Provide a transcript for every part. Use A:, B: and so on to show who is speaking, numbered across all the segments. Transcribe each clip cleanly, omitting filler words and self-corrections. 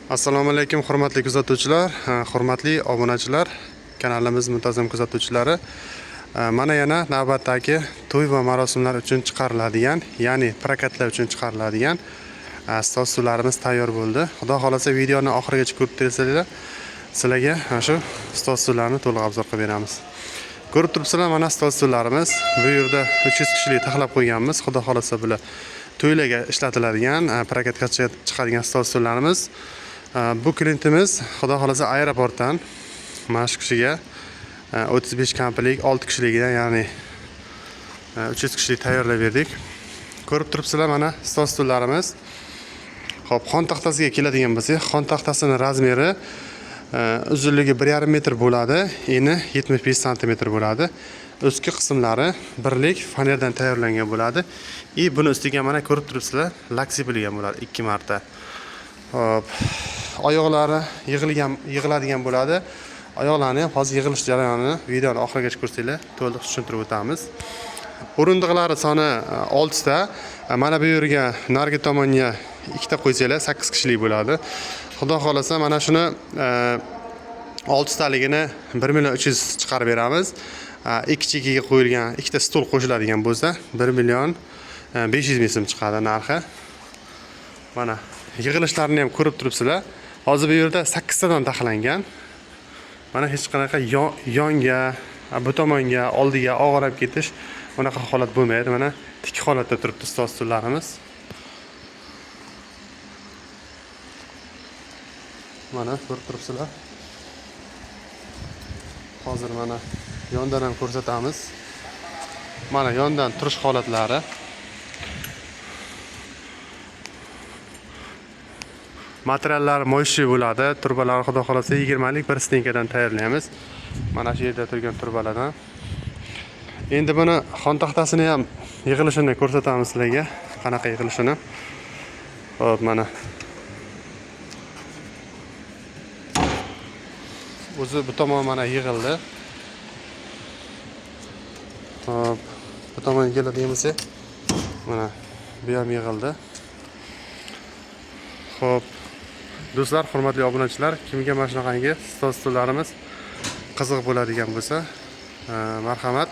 A: Assalomu alaykum hurmatli kuzatuvchilar, hurmatli obunachilar, kanalimiz muntazam kuzatuvchilari. Mana yana navbatdagi to'y va marosimlar uchun chiqariladigan, ya'ni prokatlar uchun chiqariladigan stol stullarimiz tayyor bo'ldi. Xudo xolasa videoni oxirigacha ko'rib tursanglar, sizlarga shu stol stullarni to'liq obzor qilib beramiz. Ko'rib turibsizlar, mana stol stullarimiz. Bu yerda 300 kishilik taxlab qo'yganmiz. Xudo xolasa bular to'ylarga ishlatiladigan, prokatga chiqadigan stol stullarimiz. Bu klientimiz xudo xolasa aeroportdan mana shu kishiga 35 kamplik 6 kishilikdan, ya'ni 300 kishilik tayyorlab berdik. Ko'rib turibsizlar, mana stol stullarimiz. Xo'p, xon taxtasiga keladigan bo'lsak, xon taxtasining razmeri uzunligi 1,5 metr bo'ladi, eni 75 sm bo'ladi. Ustki qismlari birlik fanerdan tayyorlangan bo'ladi. Buni ustiga mana ko'rib turibsizlar, lak sepilgan bo'ladi 2 marta. Hop, oyoqlari yig'iladigan bo'ladi. Oyoqlarni ham hozir yig'ilish jarayonini videoni oxirigacha ko'rsanglar, to'liq tushuntirib o'tamiz. O'rindiqlari soni 6 ta. Mana bu yerga narigi tomonga 2 ta qo'ysanglar 8 kishilik bo'ladi. Xudo xolasa mana shuni 6 taligini 1 million 300 chiqarib beramiz. Ikki chekiga qo'yilgan 2 ta stol qo'shiladigan bo'lsa 1 million 500 ming so'm chiqadi narxi. Mana yig'ilishlarini ham ko'rib turibsizlar. Hozir bu yerda 8 tadan taxlangan. Mana hech qanaqa yonga, bu tomonga, oldiga og'irib ketish bunaqa holat bo'lmaydi. Mana tik holatda turibdi stol stullarimiz. Mana ko'rib turibsizlar. Hozir mana yondan ham ko'rsatamiz. Mana yondan turish holatlari. Materiallar moyshi bo'ladi. Turbalar xudo xolasa 20 lik bir stenkadan tayyorlaymiz. Mana shu yerda turgan turbalardan. Endi buni xon taxtasini ham yig'ilishini ko'rsatamiz sizlarga. Qanaqa yig'ilishini. Hop, mana. O'zi bu tomon mana yig'ildi. Hop, bu tomonga keladigan bo'lsa, mana bu ham yig'ildi. Hop. Do'stlar, hurmatli obunachilar, kimga mana shunaqangi stol stullarimiz qiziq bo'ladigan bo'lsa, marhamat,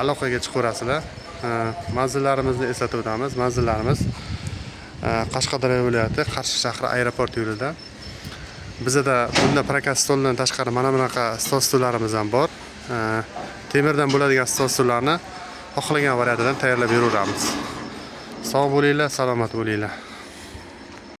A: aloqaga chiqaverasizlar. Manzillarimizni eslatib o'tamiz. Manzillarimiz Qashqadaryo viloyati, Qarshi shahri aeroport yo'lida. Bizda bunda prokat stoldan tashqari mana bunaqa stol stullarimiz ham bor. Temirdan bo'ladigan stol stullarni xohlagan variantidan tayyorlab beraveramiz. Sog' bo'linglar, salomat bo'linglar.